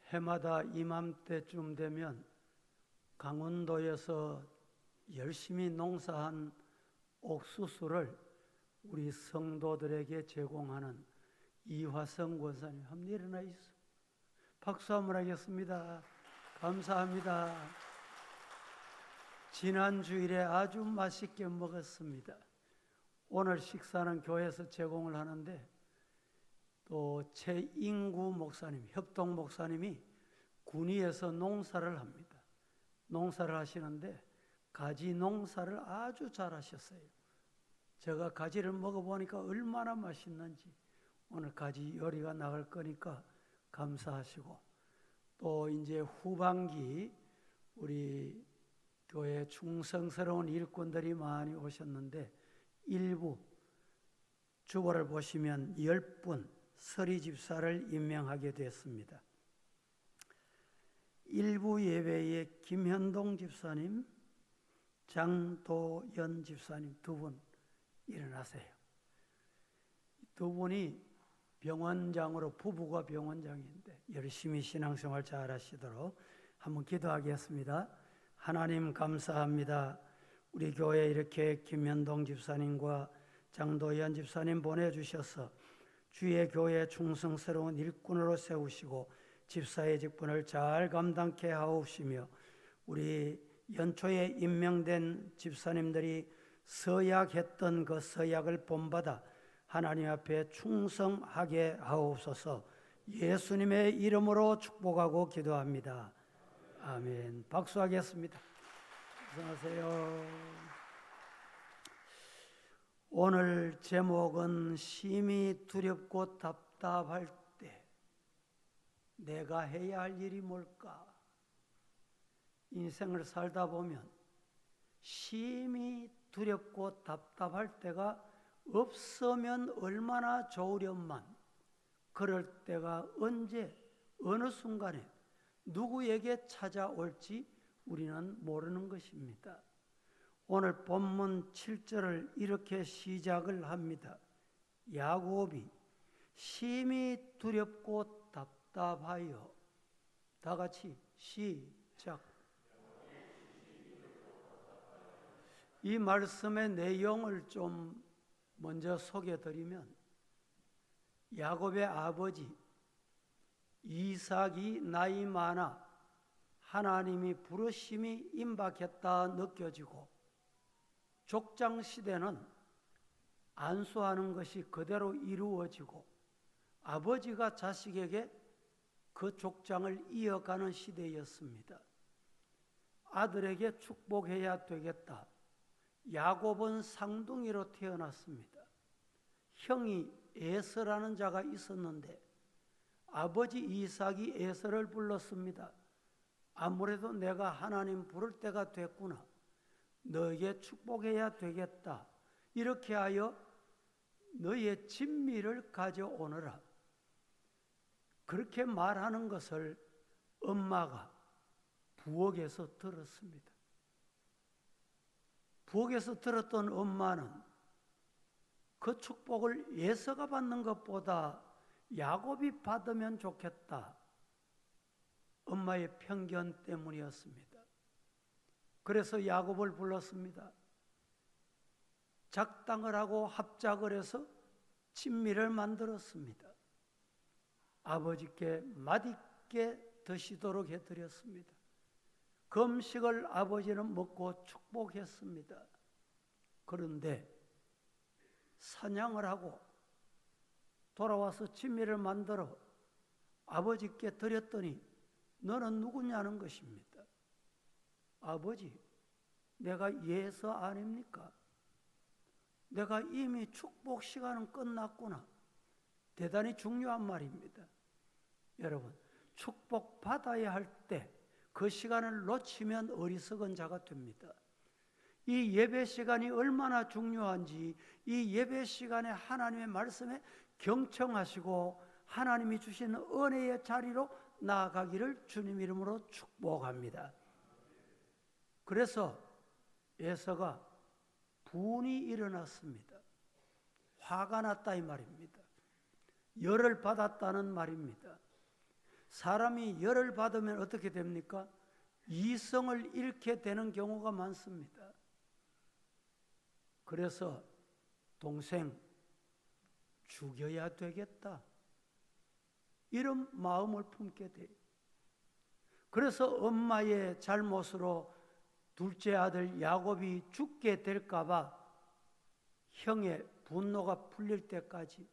해마다 이맘때쯤 되면 강원도에서 열심히 농사한 옥수수를 우리 성도들에게 제공하는 이화성 권사님 한번 일어나 있어. 박수 한번 하겠습니다. 감사합니다. 지난 주일에 아주 맛있게 먹었습니다. 오늘 식사는 교회에서 제공을 하는데 또 최인구 목사님, 협동 목사님이 군위에서 농사를 합니다. 농사를 하시는데 가지 농사를 아주 잘하셨어요. 제가 가지를 먹어보니까 얼마나 맛있는지 오늘 가지 요리가 나갈 거니까 감사하시고, 또 이제 후반기 우리 교회 충성스러운 일꾼들이 많이 오셨는데 일부 주보를 보시면 10분 서리 집사를 임명하게 됐습니다. 일부 예배에 김현동 집사님, 장도연 집사님 두 분 일어나세요. 두 분이 병원장으로, 부부가 병원장인데 열심히 신앙생활 잘 하시도록 한번 기도하겠습니다. 하나님 감사합니다. 우리 교회에 이렇게 김현동 집사님과 장도연 집사님 보내주셔서 주의 교회 충성스러운 일꾼으로 세우시고 집사의 직분을 잘 감당케 하옵시며, 우리 연초에 임명된 집사님들이 서약했던 그 서약을 본받아 하나님 앞에 충성하게 하옵소서. 예수님의 이름으로 축복하고 기도합니다. 아멘. 박수하겠습니다. 안녕하세요. 오늘 제목은 심히 두렵고 답답할 때 내가 해야 할 일이 뭘까? 인생을 살다 보면 심히 두렵고 답답할 때가 없으면 얼마나 좋으련만, 그럴 때가 언제 어느 순간에 누구에게 찾아올지 우리는 모르는 것입니다. 오늘 본문 7절을 이렇게 시작을 합니다. 야곱이 심히 두렵고 답답하여. 다 같이 시작. 이 말씀의 내용을 좀 먼저 소개해드리면, 야곱의 아버지 이삭이 나이 많아 하나님이 부르심이 임박했다 느껴지고, 족장 시대는 안수하는 것이 그대로 이루어지고 아버지가 자식에게 그 족장을 이어가는 시대였습니다. 아들에게 축복해야 되겠다. 야곱은 쌍둥이로 태어났습니다. 형이 에서라는 자가 있었는데 아버지 이삭이 에서를 불렀습니다. 아무래도 내가 하나님 부를 때가 됐구나. 너에게 축복해야 되겠다. 이렇게 하여 너의 진미를 가져오너라. 그렇게 말하는 것을 엄마가 부엌에서 들었습니다. 부엌에서 들었던 엄마는 그 축복을 에서가 받는 것보다 야곱이 받으면 좋겠다. 엄마의 편견 때문이었습니다. 그래서 야곱을 불렀습니다. 작당을 하고 합작을 해서 친미를 만들었습니다. 아버지께 맛있게 드시도록 해드렸습니다. 그 음식을 아버지는 먹고 축복했습니다. 그런데 사냥을 하고 돌아와서 진미를 만들어 아버지께 드렸더니 너는 누구냐는 것입니다. 아버지, 내가 예서 아닙니까? 내가 이미 축복 시간은 끝났구나. 대단히 중요한 말입니다. 여러분, 축복 받아야 할 때 그 시간을 놓치면 어리석은 자가 됩니다. 이 예배 시간이 얼마나 중요한지, 이 예배 시간에 하나님의 말씀에 경청하시고 하나님이 주신 은혜의 자리로 나아가기를 주님 이름으로 축복합니다. 그래서 에서가 분이 일어났습니다. 화가 났다 이 말입니다. 열을 받았다는 말입니다. 사람이 열을 받으면 어떻게 됩니까? 이성을 잃게 되는 경우가 많습니다. 그래서 동생 죽여야 되겠다, 이런 마음을 품게 돼요. 그래서 엄마의 잘못으로 둘째 아들 야곱이 죽게 될까 봐 형의 분노가 풀릴 때까지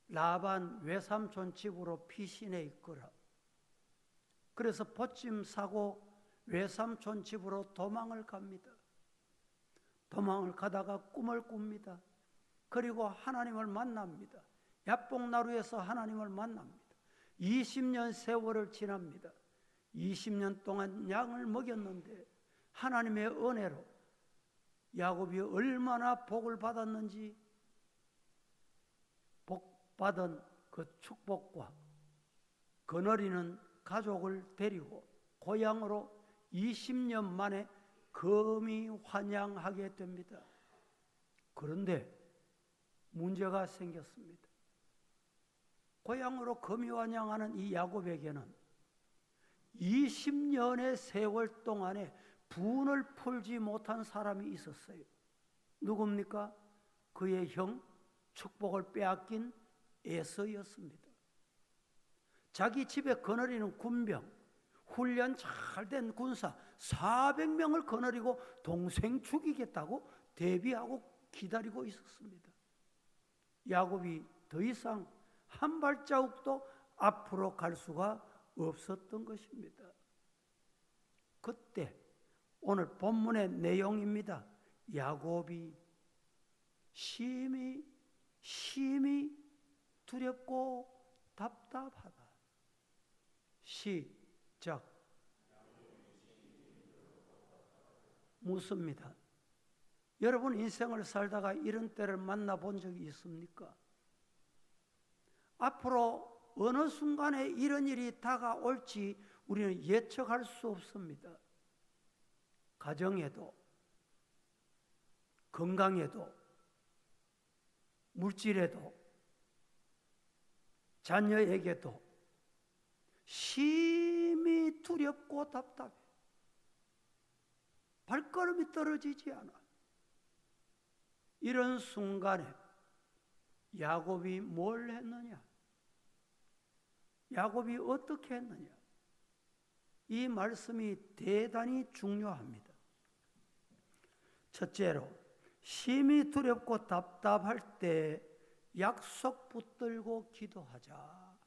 라반 외삼촌 집으로 피신해 있거라. 그래서 보침 사고 외삼촌 집으로 도망을 갑니다. 도망을 가다가 꿈을 꿉니다. 그리고 하나님을 만납니다. 야복나루에서 하나님을 만납니다. 20년 세월을 지납니다. 20년 동안 양을 먹였는데 하나님의 은혜로 야곱이 얼마나 복을 받았는지, 복받은 그 축복과 거느리는 가족을 데리고 고향으로 20년 만에 금이 환양하게 됩니다. 그런데 문제가 생겼습니다. 고향으로 금이 환양하는 이 야곱에게는 20년의 세월 동안에 분을 풀지 못한 사람이 있었어요. 누굽니까? 그의 형, 축복을 빼앗긴 에서였습니다. 자기 집에 거느리는 군병, 훈련 잘 된 군사 400명을 거느리고 동생 죽이겠다고 대비하고 기다리고 있었습니다. 야곱이 더 이상 한 발자국도 앞으로 갈 수가 없었던 것입니다. 그때 오늘 본문의 내용입니다. 야곱이 심히 두렵고 답답하다. 시작. 묻습니다. 여러분 인생을 살다가 이런 때를 만나본 적이 있습니까? 앞으로 어느 순간에 이런 일이 다가올지 우리는 예측할 수 없습니다. 가정에도, 건강에도, 물질에도, 자녀에게도 심히 두렵고 답답해. 발걸음이 떨어지지 않아. 이런 순간에 야곱이 뭘 했느냐? 야곱이 어떻게 했느냐? 이 말씀이 대단히 중요합니다. 첫째로, 심히 두렵고 답답할 때 약속 붙들고 기도하자.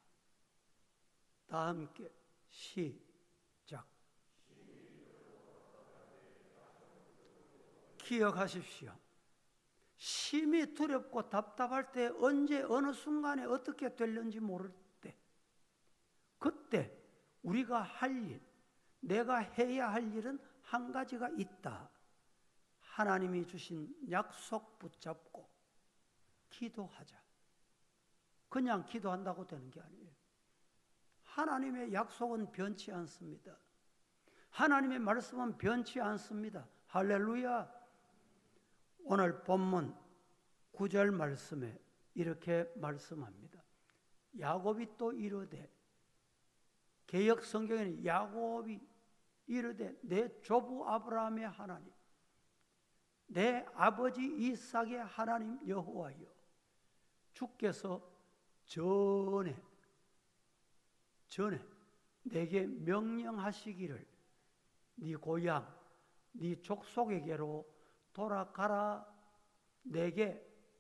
다 함께 시작. 기억하십시오. 심히 두렵고 답답할 때 언제 어느 순간에 어떻게 될는지 모를 때, 그때 우리가 할 일, 내가 해야 할 일은 한 가지가 있다. 하나님이 주신 약속 붙잡고 기도하자. 그냥 기도한다고 되는 게 아니에요. 하나님의 약속은 변치 않습니다. 하나님의 말씀은 변치 않습니다. 할렐루야. 오늘 본문 9절 말씀에 이렇게 말씀합니다. 야곱이 또 이르되, 개역 성경에는 야곱이 이르되 내 조부 아브라함의 하나님, 내 아버지 이삭의 하나님 여호와여, 주께서 전에 내게 명령하시기를 네 고향, 네 족속에게로 돌아가라.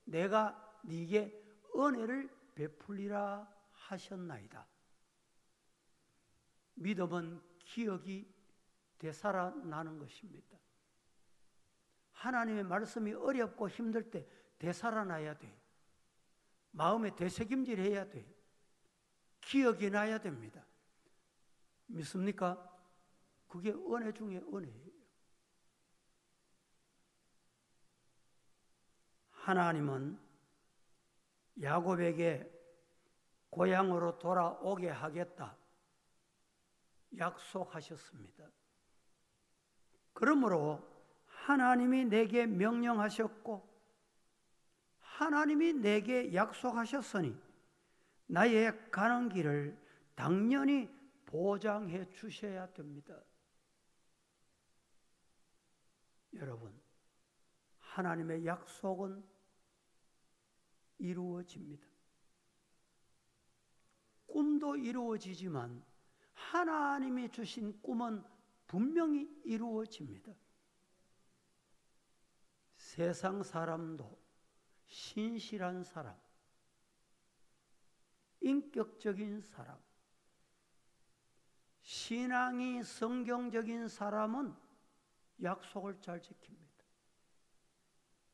내가 네게 은혜를 베풀리라 하셨나이다. 믿음은 기억이 되살아나는 것입니다. 하나님의 말씀이 어렵고 힘들 때 되살아나야 돼요. 마음에 되새김질해야 돼요. 기억이 나야 됩니다. 믿습니까? 그게 은혜 중에 은혜예요. 하나님은 야곱에게 고향으로 돌아오게 하겠다 약속하셨습니다. 그러므로 하나님이 내게 명령하셨고 하나님이 내게 약속하셨으니 나의 가는 길을 당연히 보장해 주셔야 됩니다. 여러분, 하나님의 약속은 이루어집니다. 꿈도 이루어지지만 하나님이 주신 꿈은 분명히 이루어집니다. 세상 사람도 신실한 사람, 인격적인 사람, 신앙이 성경적인 사람은 약속을 잘 지킵니다.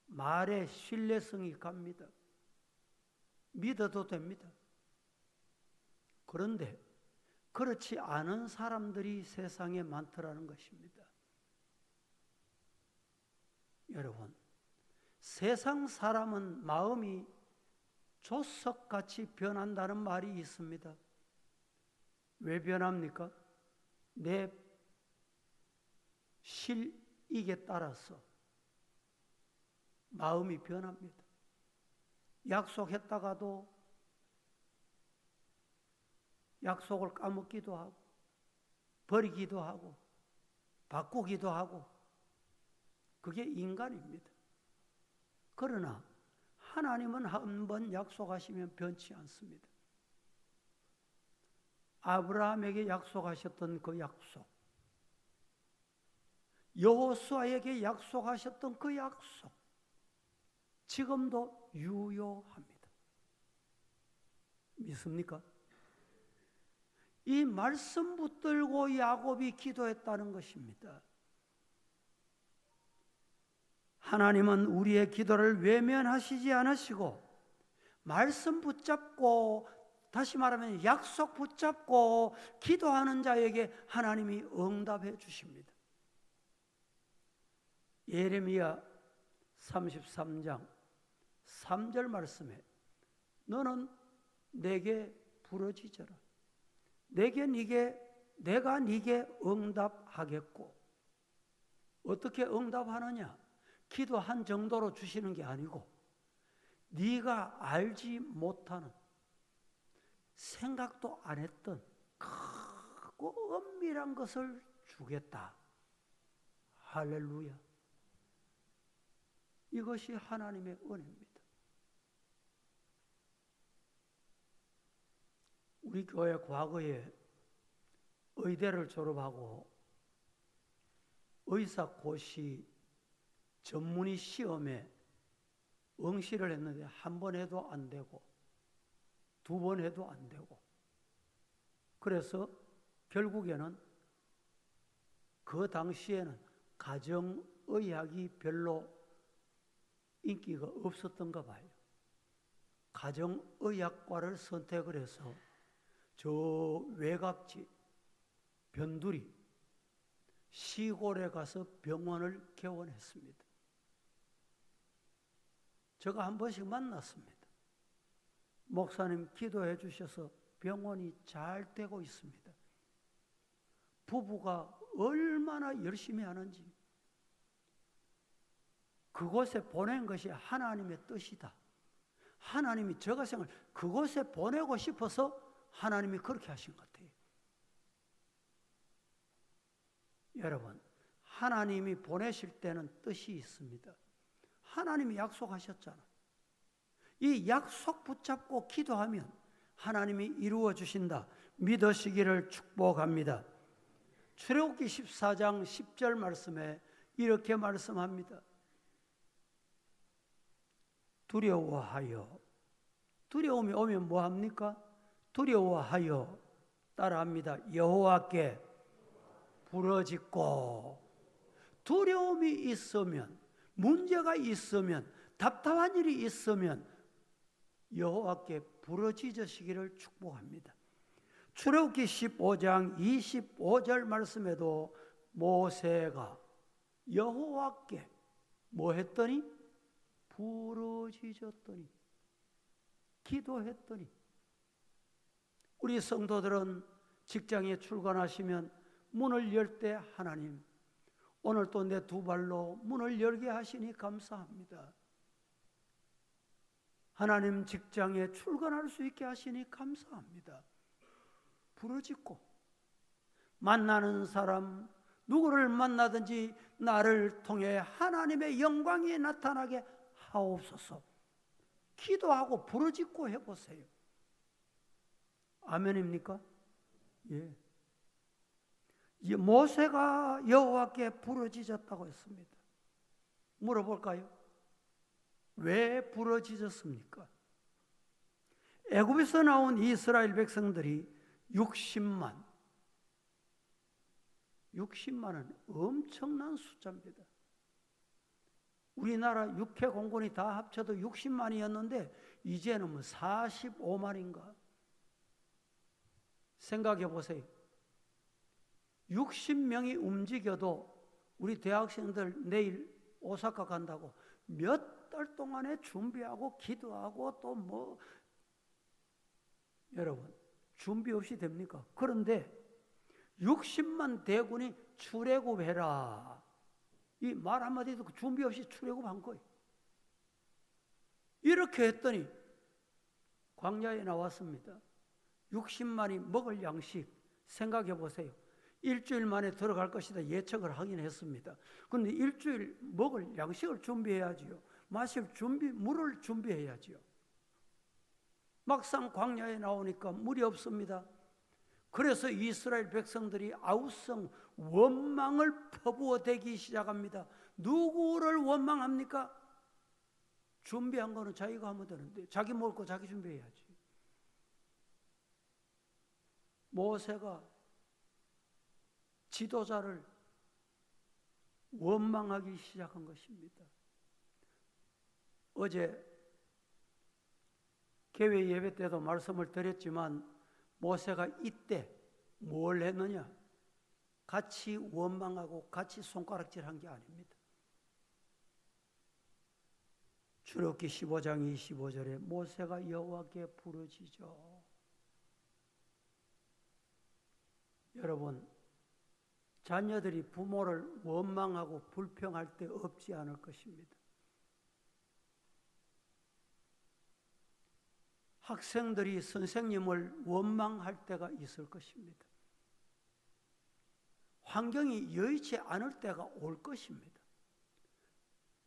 말에 신뢰성이 갑니다. 믿어도 됩니다. 그런데 그렇지 않은 사람들이 세상에 많더라는 것입니다. 여러분, 세상 사람은 마음이 조석같이 변한다는 말이 있습니다. 왜 변합니까? 내 실익에 따라서 마음이 변합니다. 약속했다가도 약속을 까먹기도 하고 버리기도 하고 바꾸기도 하고, 그게 인간입니다. 그러나 하나님은 한 번 약속하시면 변치 않습니다. 아브라함에게 약속하셨던 그 약속, 여호수아에게 약속하셨던 그 약속, 지금도 유효합니다. 믿습니까? 이 말씀 붙들고 야곱이 기도했다는 것입니다. 하나님은 우리의 기도를 외면하시지 않으시고, 말씀 붙잡고, 다시 말하면 약속 붙잡고 기도하는 자에게 하나님이 응답해 주십니다. 예레미야 33장 3절 말씀에 너는 내게 부르짖어라. 내가 네게 응답하겠고. 어떻게 응답하느냐? 기도한 정도로 주시는 게 아니고 네가 알지 못하는, 생각도 안 했던 크고 엄밀한 것을 주겠다. 할렐루야. 이것이 하나님의 은혜입니다. 우리 교회 과거에 의대를 졸업하고 의사고시 전문의 시험에 응시를 했는데 한 번 해도 안 되고 두 번 해도 안 되고, 그래서 결국에는 그 당시에는 가정의학이 별로 인기가 없었던가 봐요. 가정의학과를 선택을 해서 저 외곽지 변두리 시골에 가서 병원을 개원했습니다. 제가 한 번씩 만났습니다. 목사님 기도해 주셔서 병원이 잘 되고 있습니다. 부부가 얼마나 열심히 하는지, 그곳에 보낸 것이 하나님의 뜻이다. 하나님이 저 가정을 그곳에 보내고 싶어서 하나님이 그렇게 하신 것 같아요. 여러분, 하나님이 보내실 때는 뜻이 있습니다. 하나님이 약속하셨잖아. 이 약속 붙잡고 기도하면 하나님이 이루어 주신다. 믿으시기를 축복합니다. 출애굽기 14장 10절 말씀에 이렇게 말씀합니다. 두려워하여, 두려움이 오면 뭐합니까? 두려워하여 따라합니다. 여호와께 부르짖고. 두려움이 있으면, 문제가 있으면, 답답한 일이 있으면 여호와께 부르짖으시기를 축복합니다. 출애굽기 15장 25절 말씀에도 모세가 여호와께 뭐 했더니? 부르짖었더니, 기도했더니. 우리 성도들은 직장에 출근하시면 문을 열 때 하나님, 오늘 또 내 두 발로 문을 열게 하시니 감사합니다. 하나님, 직장에 출근할 수 있게 하시니 감사합니다. 부르짖고 만나는 사람 누구를 만나든지 나를 통해 하나님의 영광이 나타나게 하옵소서. 기도하고 부르짖고 해보세요. 아멘입니까? 예. 모세가 여호와께 부르짖었다고 했습니다. 물어볼까요? 왜 부르짖었습니까? 애굽에서 나온 이스라엘 백성들이 60만은 엄청난 숫자입니다. 우리나라 육해 공군이 다 합쳐도 60만이었는데 이제는 뭐 45만인가? 생각해 보세요. 60명이 움직여도 우리 대학생들 내일 오사카 간다고 몇 달 동안에 준비하고 기도하고 또 뭐 여러분 준비 없이 됩니까? 그런데 60만 대군이 출애굽해라. 이 말 한마디도 준비 없이 출애굽한 거예요. 이렇게 했더니 광야에 나왔습니다. 60만이 먹을 양식 생각해 보세요. 일주일 만에 들어갈 것이다 예측을 하긴 했습니다. 그런데 일주일 먹을 양식을 준비해야지요. 마실 물을 준비해야지요. 막상 광야에 나오니까 물이 없습니다. 그래서 이스라엘 백성들이 아우성 원망을 퍼부어 대기 시작합니다. 누구를 원망합니까? 준비한 거는 자기가 하면 되는데 자기 먹을 거 자기 준비해야지. 모세가 지도자를 원망하기 시작한 것입니다. 어제 개회 예배 때도 말씀을 드렸지만 모세가 이때 뭘 했느냐? 같이 원망하고 같이 손가락질한 게 아닙니다. 출애굽기 15장 25절에 모세가 여호와께 부르짖어. 여러분, 자녀들이 부모를 원망하고 불평할 때 없지 않을 것입니다. 학생들이 선생님을 원망할 때가 있을 것입니다. 환경이 여의치 않을 때가 올 것입니다.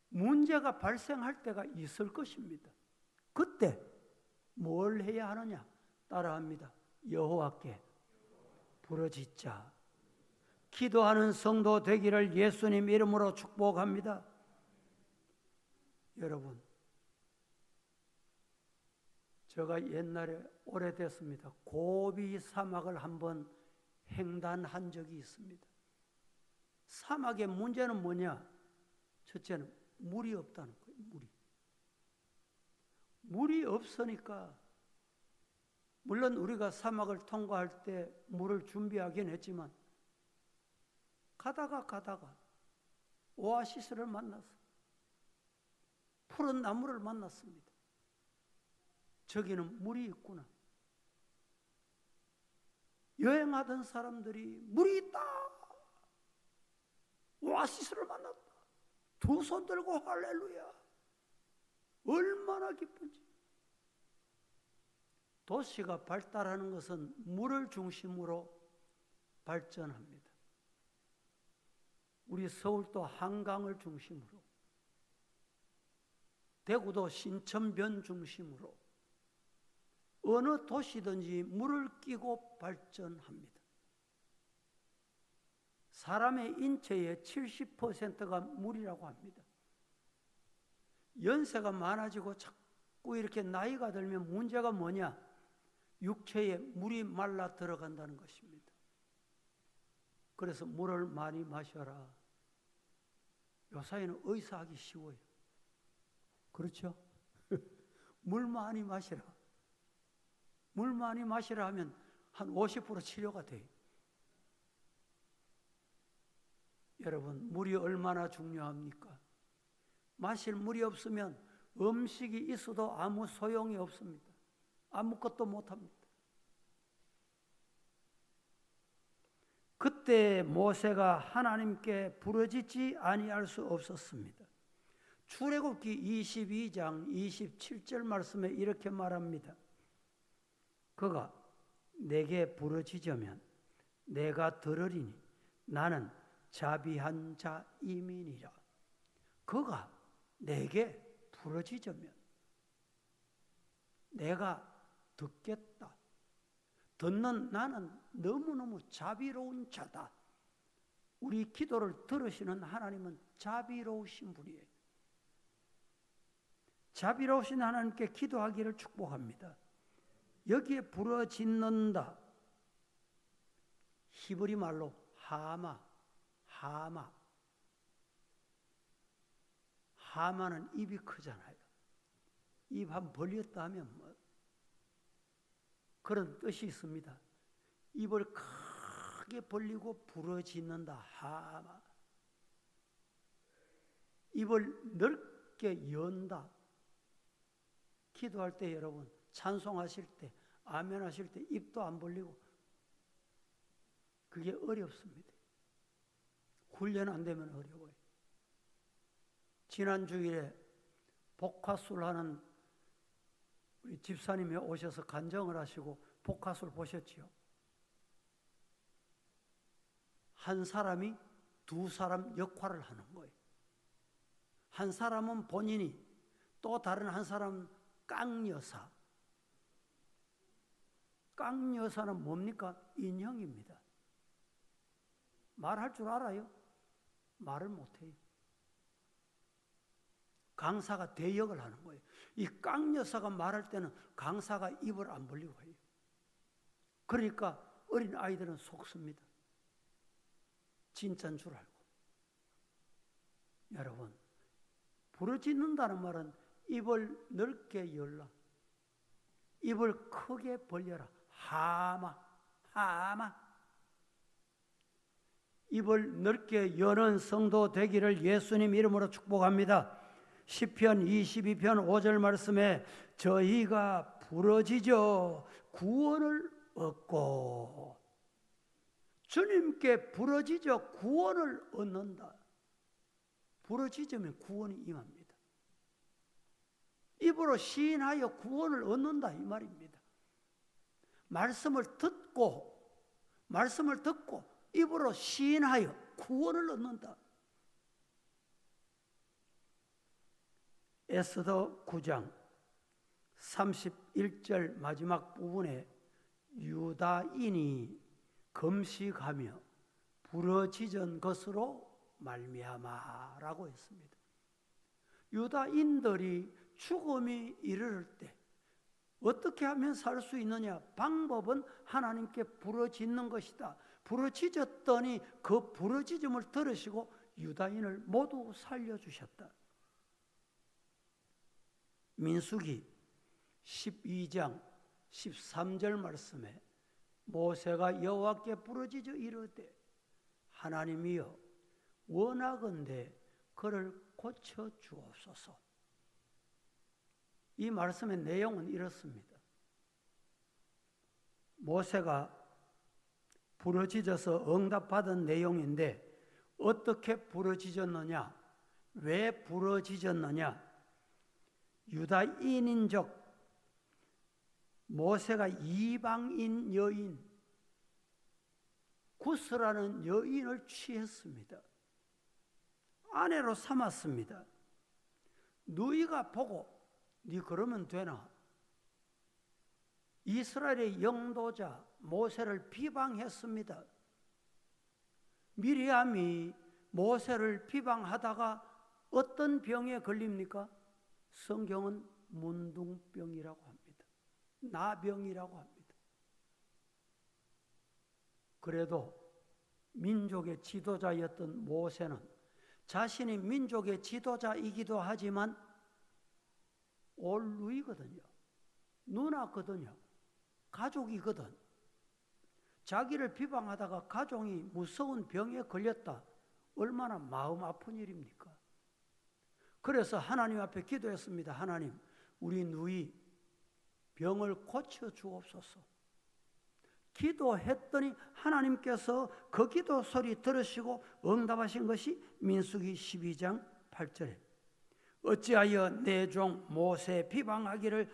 문제가 발생할 때가 있을 것입니다. 그때 뭘 해야 하느냐? 따라합니다. 여호와께 부르짖자. 기도하는 성도 되기를 예수님 이름으로 축복합니다. 여러분, 제가 옛날에 오래됐습니다. 고비 사막을 한번 횡단한 적이 있습니다. 사막의 문제는 뭐냐? 첫째는 물이 없다는 거예요. 물이 없으니까 물론 우리가 사막을 통과할 때 물을 준비하긴 했지만 가다가 오아시스를 만났어. 푸른 나무를 만났습니다. 저기는 물이 있구나. 여행하던 사람들이 물이 있다. 오아시스를 만났다. 두 손 들고 할렐루야. 얼마나 기쁜지. 도시가 발달하는 것은 물을 중심으로 발전합니다. 우리 서울도 한강을 중심으로, 대구도 신천변 중심으로 어느 도시든지 물을 끼고 발전합니다. 사람의 인체의 70%가 물이라고 합니다. 연세가 많아지고 자꾸 이렇게 나이가 들면 문제가 뭐냐? 육체에 물이 말라 들어간다는 것입니다. 그래서 물을 많이 마셔라. 요사이는 의사하기 쉬워요. 그렇죠? 물 많이 마시라. 물 많이 마시라 하면 한 50% 치료가 돼요. 여러분, 물이 얼마나 중요합니까? 마실 물이 없으면 음식이 있어도 아무 소용이 없습니다. 아무것도 못합니다. 그때 모세가 하나님께 부르짖지 아니할 수 없었습니다. 출애굽기 22장 27절 말씀에 이렇게 말합니다. 그가 내게 부르짖으면 내가 들으리니 나는 자비한 자임이니라. 그가 내게 부르짖으면 내가 듣겠다. 듣는 나는 너무너무 자비로운 자다. 우리 기도를 들으시는 하나님은 자비로우신 분이에요. 자비로우신 하나님께 기도하기를 축복합니다. 여기에 부르짖는다. 히브리 말로 하마는 입이 크잖아요. 입 한 벌렸다 하면 뭐 그런 뜻이 있습니다. 입을 크게 벌리고 부르짖는다. 하마. 입을 넓게 연다. 기도할 때 여러분, 찬송하실 때, 아멘 하실 때 입도 안 벌리고, 그게 어렵습니다. 훈련 안 되면 어려워요. 지난 주일에 복화술 하는 우리 집사님이 오셔서 간증을 하시고 복화술 보셨지요? 한 사람이 두 사람 역할을 하는 거예요. 한 사람은 본인이, 또 다른 한 사람은 깡여사. 깡여사는 뭡니까? 인형입니다. 말할 줄 알아요? 말을 못해요. 강사가 대역을 하는 거예요. 이 깡여사가 말할 때는 강사가 입을 안 벌리고 해요. 그러니까 어린 아이들은 속습니다. 진짜인 줄 알고. 여러분, 부르짖는다는 말은 입을 넓게 열라. 입을 크게 벌려라. 하마. 입을 넓게 여는 성도 되기를 예수님 이름으로 축복합니다. 시편 22편 5절 말씀에 저희가 부르짖어 구원을 얻고, 주님께 부르짖어 구원을 얻는다. 부르짖으면 구원이 임합니다. 입으로 시인하여 구원을 얻는다 이 말입니다. 말씀을 듣고 입으로 시인하여 구원을 얻는다. 에스더 9장 31절 마지막 부분에 유다인이 금식하며 부르짖은 것으로 말미암아라고 했습니다. 유다인들이 죽음이 이르를 때 어떻게 하면 살 수 있느냐? 방법은 하나님께 부르짖는 것이다. 부르짖었더니 그 부르짖음을 들으시고 유다인을 모두 살려주셨다. 민수기 12장 13절 말씀에 모세가 여호와께 부르짖어 이르되 하나님이여 원하건대 그를 고쳐 주옵소서. 이 말씀의 내용은 이렇습니다. 모세가 부르짖어서 응답받은 내용인데 어떻게 부르짖었느냐? 왜 부르짖었느냐? 유다인인적 모세가 이방인 여인 구스라는 여인을 취했습니다. 아내로 삼았습니다. 너희가 보고 네 그러면 되나? 이스라엘의 영도자 모세를 비방했습니다. 미리암이 모세를 비방하다가 어떤 병에 걸립니까? 성경은 문둥병이라고 합니다. 나병이라고 합니다. 그래도 민족의 지도자였던 모세는 자신이 민족의 지도자이기도 하지만 올누이거든요. 누나거든요. 가족이거든. 자기를 비방하다가 가족이 무서운 병에 걸렸다. 얼마나 마음 아픈 일입니까? 그래서 하나님 앞에 기도했습니다. 하나님, 우리 누이 병을 고쳐 주옵소서. 기도했더니 하나님께서 그 기도 소리 들으시고 응답하신 것이 민수기 12장 8절에 어찌하여 내 종 모세 비방하기를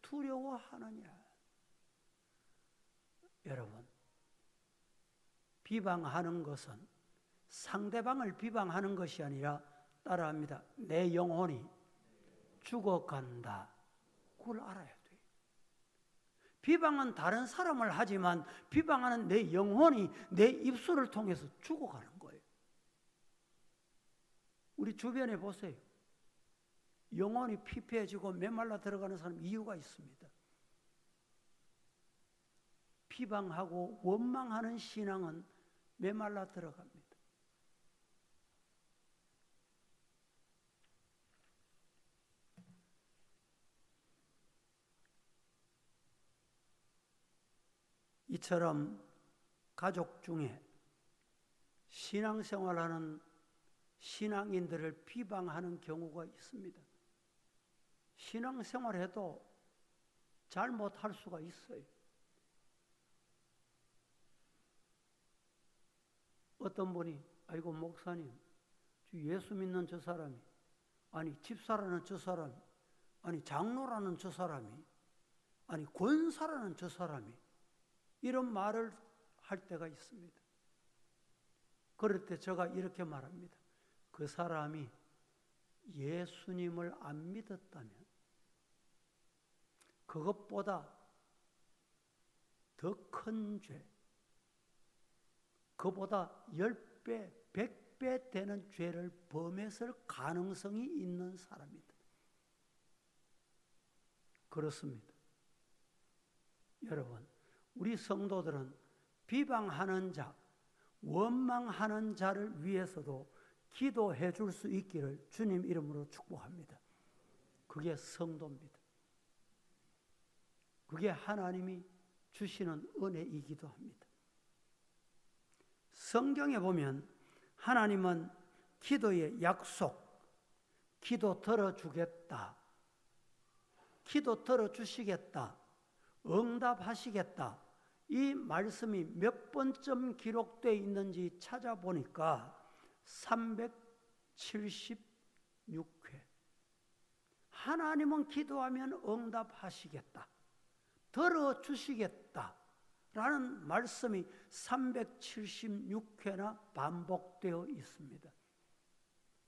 두려워하느냐. 여러분, 비방하는 것은 상대방을 비방하는 것이 아니라 따라합니다. 내 영혼이 죽어간다. 그걸 알아야 돼요. 비방은 다른 사람을 하지만 비방하는 내 영혼이 내 입술을 통해서 죽어가는 거예요. 우리 주변에 보세요. 영혼이 피폐해지고 메말라 들어가는 사람 이유가 있습니다. 비방하고 원망하는 신앙은 메말라 들어갑니다. 이처럼 가족 중에 신앙생활하는 신앙인들을 비방하는 경우가 있습니다. 신앙생활해도 잘못할 수가 있어요. 어떤 분이 아이고 목사님, 예수 믿는 저 사람이, 아니 집사라는 저 사람이, 아니 장로라는 저 사람이, 아니 권사라는 저 사람이 이런 말을 할 때가 있습니다. 그럴 때 제가 이렇게 말합니다. 그 사람이 예수님을 안 믿었다면 그것보다 더 큰 죄, 그보다 10배, 100배 되는 죄를 범했을 가능성이 있는 사람이다. 그렇습니다. 여러분, 우리 성도들은 비방하는 자, 원망하는 자를 위해서도 기도해 줄 수 있기를 주님 이름으로 축복합니다. 그게 성도입니다. 그게 하나님이 주시는 은혜이기도 합니다. 성경에 보면 하나님은 기도의 약속, 기도 들어주겠다, 기도 들어주시겠다, 응답하시겠다, 이 말씀이 몇 번쯤 기록되어 있는지 찾아보니까 376회. 하나님은 기도하면 응답하시겠다, 들어주시겠다 라는 말씀이 376회나 반복되어 있습니다.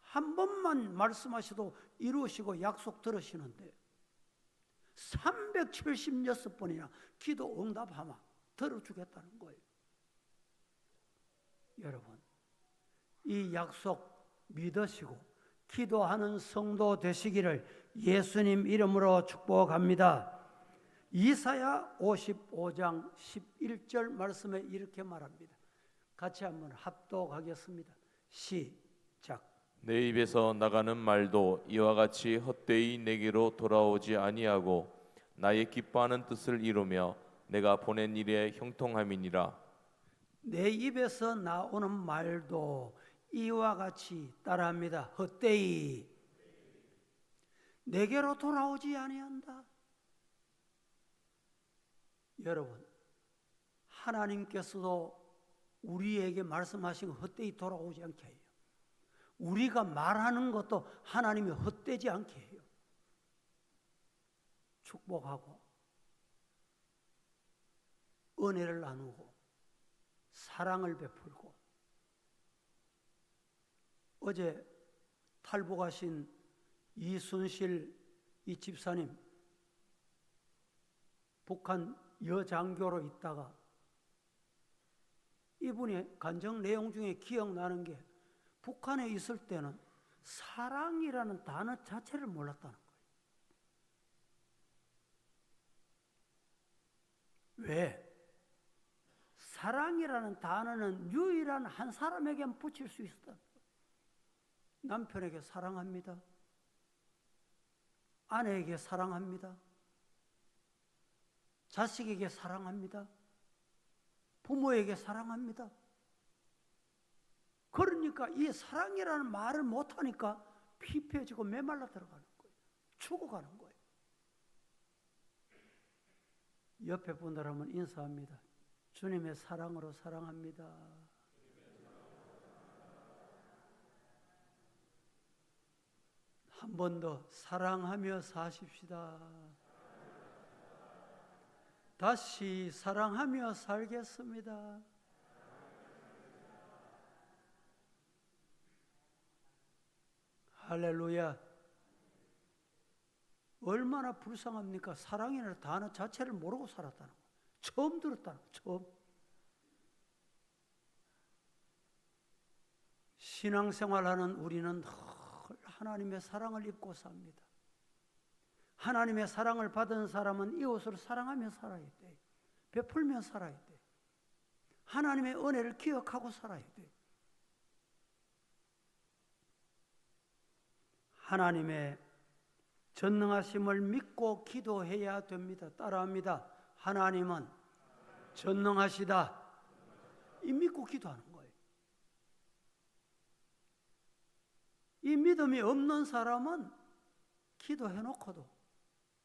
한 번만 말씀하셔도 이루시고 약속 들으시는데 376번이나 기도 응답하면 들어주겠다는 거예요. 여러분, 이 약속 믿으시고 기도하는 성도 되시기를 예수님 이름으로 축복합니다. 이사야 55장 11절 말씀에 이렇게 말합니다. 같이 한번 합독하겠습니다. 시작. 내 입에서 나가는 말도 이와 같이 헛되이 내게로 돌아오지 아니하고 나의 기뻐하는 뜻을 이루며 내가 보낸 일에 형통함이니라. 내 입에서 나오는 말도 이와 같이 따라합니다. 헛되이 내게로 돌아오지 아니한다. 여러분, 하나님께서도 우리에게 말씀하신 헛되이 돌아오지 않게 해요. 우리가 말하는 것도 하나님이 헛되지 않게 해요. 축복하고 은혜를 나누고 사랑을 베풀고, 어제 탈북하신 이순실 이 집사님, 북한 여장교로 있다가 이분의 간증 내용 중에 기억나는 게 북한에 있을 때는 사랑이라는 단어 자체를 몰랐다는 거예요. 왜? 사랑이라는 단어는 유일한 한 사람에게만 붙일 수 있었다. 남편에게 사랑합니다. 아내에게 사랑합니다. 자식에게 사랑합니다. 부모에게 사랑합니다. 그러니까 이 사랑이라는 말을 못하니까 피폐해지고 메말라 들어가는 거예요. 죽어가는 거예요. 옆에 분들 한번 인사합니다. 주님의 사랑으로 사랑합니다. 한 번 더 사랑하며 사십시다. 다시 사랑하며 살겠습니다. 할렐루야. 얼마나 불쌍합니까? 사랑이라는 단어 자체를 모르고 살았다는 거. 처음 들었다는 거. 처음. 신앙생활하는 우리는 늘 하나님의 사랑을 입고 삽니다. 하나님의 사랑을 받은 사람은 이웃을 사랑하며 살아야 돼. 베풀며 살아야 돼. 하나님의 은혜를 기억하고 살아야 돼. 하나님의 전능하심을 믿고 기도해야 됩니다. 따라합니다. 하나님은 전능하시다. 이 믿고 기도하는 거예요. 이 믿음이 없는 사람은 기도해놓고도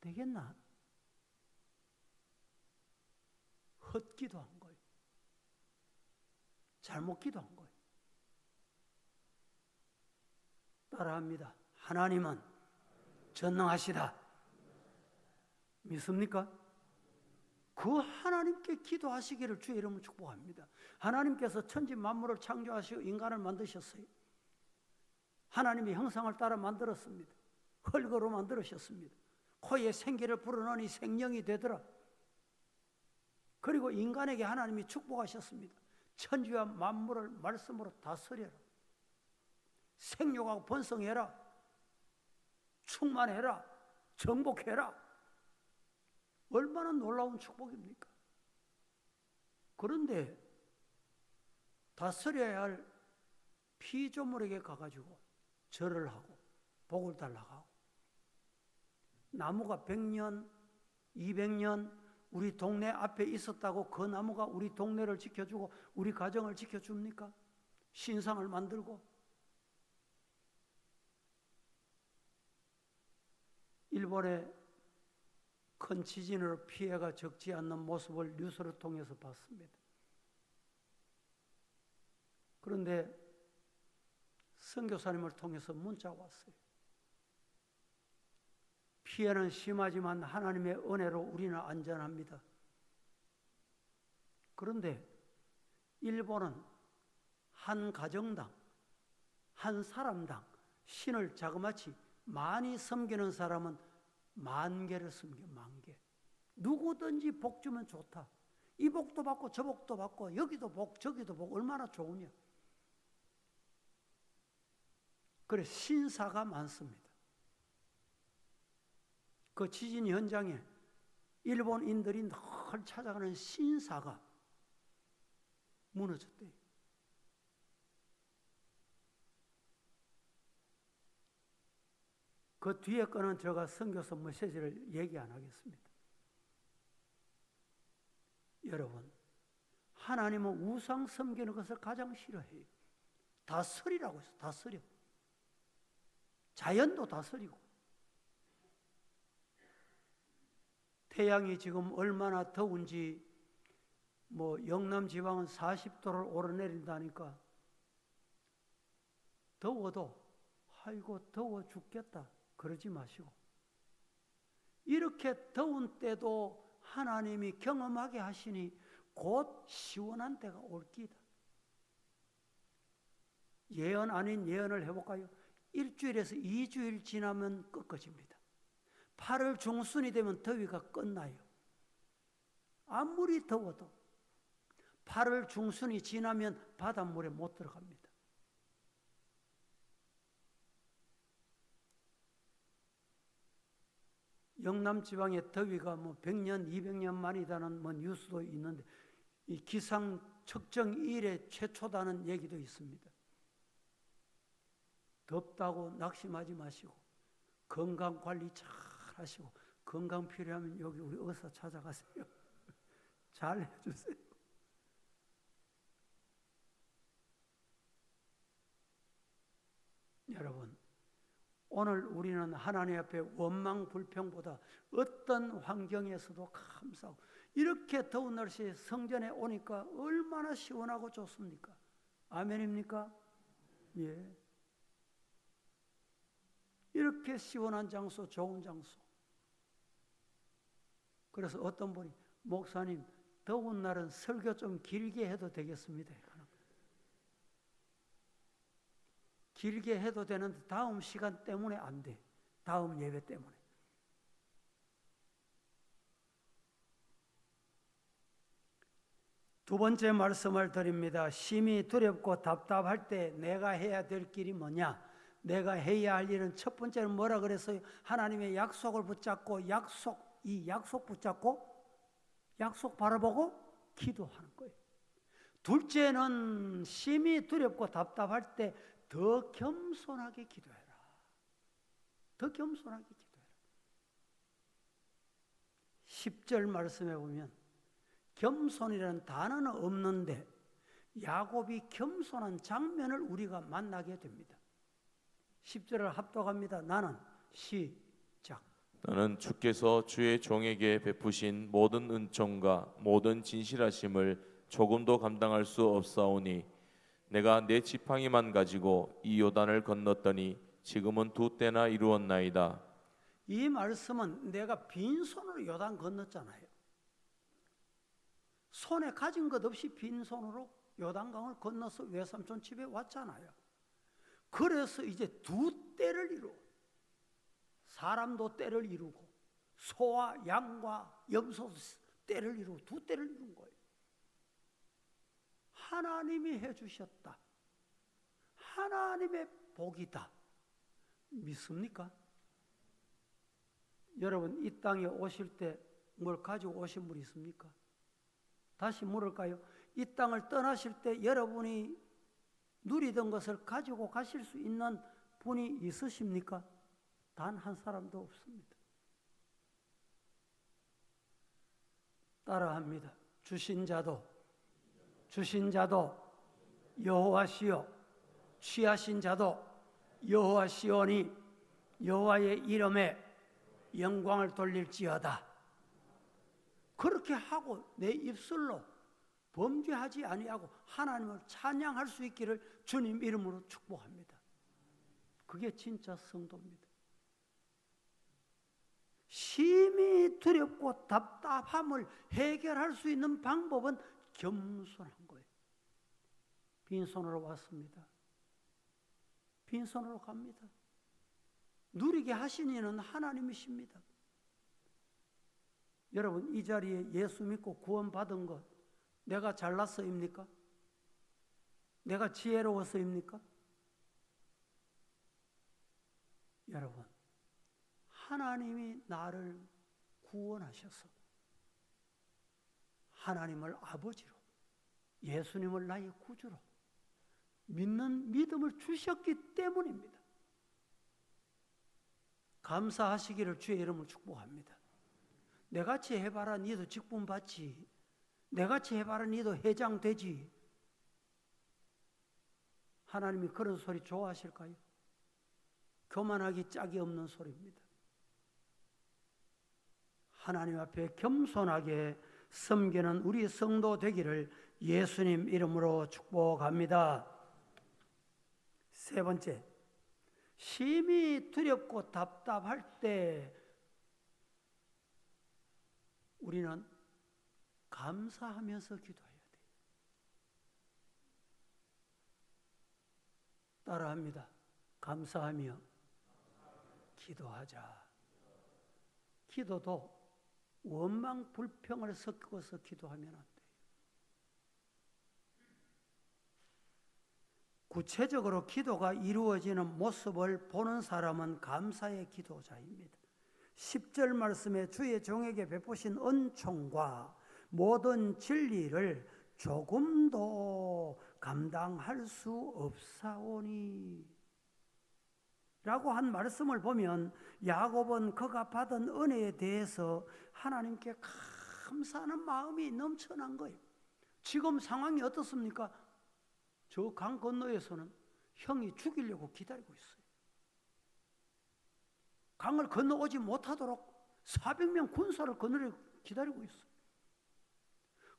되겠나? 헛기도한 거예요. 잘못 기도한 거예요. 따라합니다. 하나님은 전능하시다. 믿습니까? 그 하나님께 기도하시기를 주의 이름으로 축복합니다. 하나님께서 천지 만물을 창조하시고 인간을 만드셨어요. 하나님의 형상을 따라 만들었습니다. 흙으로 만들으셨습니다. 코에 생기를 불어넣으니 생명이 되더라. 그리고 인간에게 하나님이 축복하셨습니다. 천지와 만물을 말씀으로 다스려라. 생육하고 번성해라. 충만해라. 정복해라. 얼마나 놀라운 축복입니까? 그런데 다스려야 할 피조물에게 가가지고 절을 하고 복을 달라고 하고, 나무가 100년, 200년 우리 동네 앞에 있었다고 그 나무가 우리 동네를 지켜주고 우리 가정을 지켜줍니까? 신상을 만들고. 일본의 큰 지진으로 피해가 적지 않는 모습을 뉴스를 통해서 봤습니다. 그런데 선교사님을 통해서 문자가 왔어요. 피해는 심하지만 하나님의 은혜로 우리는 안전합니다. 그런데 일본은 한 가정당, 한 사람당 신을 자그마치 많이 섬기는 사람은 10,000개를 섬겨. 10,000개. 누구든지 복 주면 좋다. 이 복도 받고 저 복도 받고 여기도 복 저기도 복 얼마나 좋으냐. 그래 신사가 많습니다. 그 지진 현장에 일본인들이 늘 찾아가는 신사가 무너졌대요. 그 뒤에 거는 제가 선교서 메시지를 얘기 안 하겠습니다. 여러분, 하나님은 우상 섬기는 것을 가장 싫어해요. 다스리라고 해서 다스려. 자연도 다스리고. 태양이 지금 얼마나 더운지 영남 지방은 40도를 오르내린다니까 더워도 아이고 더워 죽겠다 그러지 마시고, 이렇게 더운 때도 하나님이 경험하게 하시니 곧 시원한 때가 올 끼다. 예언 아닌 예언을 해볼까요? 1주일에서 2주일 지나면 꺾어집니다. 8월 중순이 되면 더위가 끝나요. 아무리 더워도 8월 중순이 지나면 바닷물에 못 들어갑니다. 영남 지방의 더위가 100년, 200년 만이다는 뉴스도 있는데 이 기상 측정 이래 최초다는 얘기도 있습니다. 덥다고 낙심하지 마시고 건강 관리 잘 하시고, 건강 필요하면 여기 우리 의사 찾아가세요. 잘 해주세요. 여러분, 오늘 우리는 하나님 앞에 원망 불평보다 어떤 환경에서도 감사하고, 이렇게 더운 날씨에 성전에 오니까 얼마나 시원하고 좋습니까? 아멘입니까? 예. 이렇게 시원한 장소, 좋은 장소. 그래서 어떤 분이 목사님, 더운 날은 설교 좀 길게 해도 되겠습니다. 길게 해도 되는데 다음 시간 때문에 안 돼. 다음 예배 때문에. 두 번째 말씀을 드립니다. 심히 두렵고 답답할 때 내가 해야 될 길이 뭐냐? 내가 해야 할 일은 첫 번째는 뭐라 그랬어요? 하나님의 약속을 붙잡고 이 약속 붙잡고 약속 바라보고 기도하는 거예요. 둘째는 심히 두렵고 답답할 때 더 겸손하게 기도해라. 더 겸손하게 기도해라. 10절 말씀에 보면 겸손이라는 단어는 없는데 야곱이 겸손한 장면을 우리가 만나게 됩니다. 10절을 합독합니다. 나는 시작. 나는 주께서 주의 종에게 베푸신 모든 은총과 모든 진실하심을 조금도 감당할 수 없사오니 내가 내 지팡이만 가지고 이 요단을 건넜더니 지금은 2때나 이루었나이다. 이 말씀은 내가 빈손으로 요단 건넜잖아요. 손에 가진 것 없이 빈손으로 요단강을 건너서 외삼촌 집에 왔잖아요. 그래서 이제 2때를 이루고 사람도 때를 이루고 소와 양과 염소도 때를 이루고 2때를 이룬 거예요. 하나님이 해주셨다. 하나님의 복이다. 믿습니까? 여러분 이 땅에 오실 때 뭘 가지고 오신 분 있습니까? 다시 물을까요? 이 땅을 떠나실 때 여러분이 누리던 것을 가지고 가실 수 있는 분이 있으십니까? 단 한 사람도 없습니다. 따라합니다. 주신 자도 여호와시요 취하신 자도 여호와시오니 여호와의 이름에 영광을 돌릴지어다. 그렇게 하고 내 입술로 범죄하지 아니하고 하나님을 찬양할 수 있기를 주님 이름으로 축복합니다. 그게 진짜 성도입니다. 심히 두렵고 답답함을 해결할 수 있는 방법은 겸손한 거예요. 빈손으로 왔습니다. 빈손으로 갑니다. 누리게 하신 이는 하나님이십니다. 여러분 이 자리에 예수 믿고 구원받은 것 내가 잘났어입니까? 내가 지혜로웠어입니까? 여러분 하나님이 나를 구원하셔서 하나님을 아버지로 예수님을 나의 구주로 믿는 믿음을 주셨기 때문입니다. 감사하시기를 주의 이름으로 축복합니다. 내같이 해봐라 니도 직분 받지. 내같이 해봐라 니도 회장 되지. 하나님이 그런 소리 좋아하실까요? 교만하기 짝이 없는 소리입니다. 하나님 앞에 겸손하게 섬기는 우리 성도 되기를 예수님 이름으로 축복합니다. 세 번째, 심히 두렵고 답답할 때 우리는 감사하면서 기도해야 돼요. 따라합니다. 감사하며 기도하자. 기도도 원망 불평을 섞어서 기도하면 안 돼요. 구체적으로 기도가 이루어지는 모습을 보는 사람은 감사의 기도자입니다. 10절 말씀에 주의 종에게 베푸신 은총과 모든 진리를 조금도 감당할 수 없사오니 라고 한 말씀을 보면 야곱은 그가 받은 은혜에 대해서 하나님께 감사하는 마음이 넘쳐난 거예요. 지금 상황이 어떻습니까? 저 강 건너에서는 형이 죽이려고 기다리고 있어요. 강을 건너오지 못하도록 400명 군사를 건너려고 기다리고 있어요.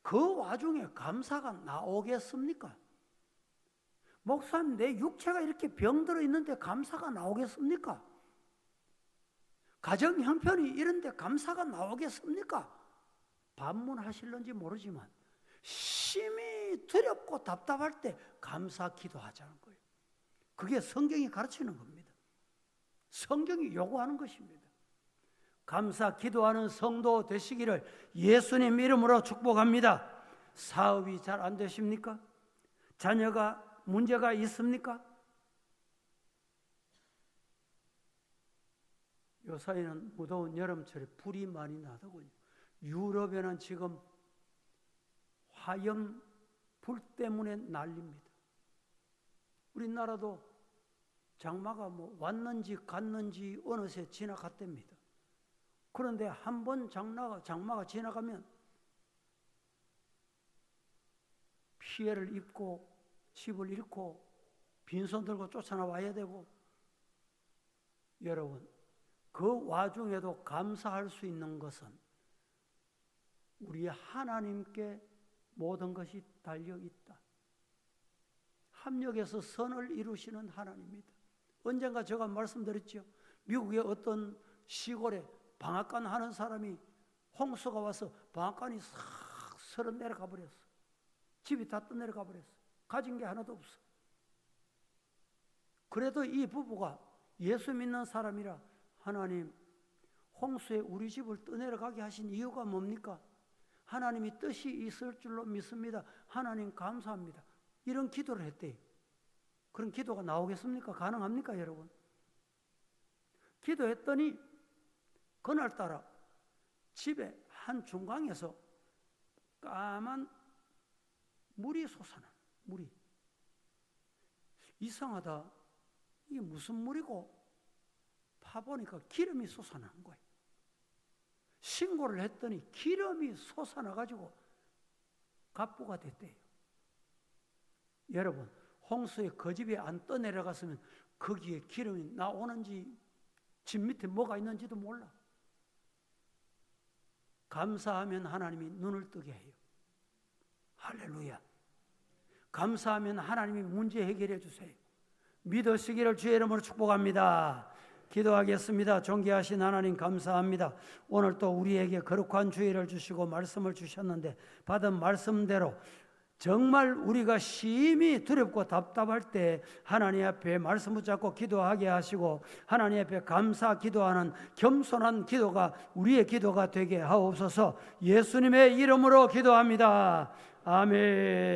그 와중에 감사가 나오겠습니까? 목사님, 내 육체가 이렇게 병들어 있는데 감사가 나오겠습니까? 가정 형편이 이런데 감사가 나오겠습니까? 반문하실런지 모르지만 심히 두렵고 답답할 때 감사 기도하자는 거예요. 그게 성경이 가르치는 겁니다. 성경이 요구하는 것입니다. 감사 기도하는 성도 되시기를 예수님 이름으로 축복합니다. 사업이 잘 안 되십니까? 자녀가 문제가 있습니까? 요사이는 무더운 여름철에 불이 많이 나더군요. 유럽에는 지금 화염 불 때문에 난립니다. 우리나라도 장마가 왔는지 갔는지 어느새 지나갔답니다. 그런데 한 번 장마가 지나가면 피해를 입고 집을 잃고 빈손 들고 쫓아나와야 되고, 여러분 그 와중에도 감사할 수 있는 것은 우리 하나님께 모든 것이 달려있다. 합력해서 선을 이루시는 하나님입니다. 언젠가 제가 말씀드렸죠. 미국의 어떤 시골에 방앗간 하는 사람이 홍수가 와서 방앗간이 싹 설어 내려가 버렸어. 집이 다 떠내려가 버렸어. 가진 게 하나도 없어. 그래도 이 부부가 예수 믿는 사람이라, 하나님, 홍수에 우리 집을 떠내려가게 하신 이유가 뭡니까? 하나님이 뜻이 있을 줄로 믿습니다. 하나님 감사합니다. 이런 기도를 했대요. 그런 기도가 나오겠습니까? 가능합니까, 여러분? 기도했더니 그날따라 집에 한 중강에서 까만 물이 솟아나. 물이 이상하다. 이게 무슨 물이고? 파보니까 기름이 솟아나는 거예요. 신고를 했더니 기름이 솟아나가지고 갑부가 됐대요. 여러분, 홍수에 그 집에 안 떠내려갔으면 거기에 기름이 나오는지 집 밑에 뭐가 있는지도 몰라. 감사하면 하나님이 눈을 뜨게 해요. 할렐루야. 감사하면 하나님이 문제 해결해 주세요. 믿으시기를 주의 이름으로 축복합니다. 기도하겠습니다. 존귀하신 하나님 감사합니다. 오늘 또 우리에게 거룩한 주의를 주시고 말씀을 주셨는데 받은 말씀대로 정말 우리가 심히 두렵고 답답할 때 하나님 앞에 말씀 붙잡고 기도하게 하시고 하나님 앞에 감사 기도하는 겸손한 기도가 우리의 기도가 되게 하옵소서. 예수님의 이름으로 기도합니다. 아멘.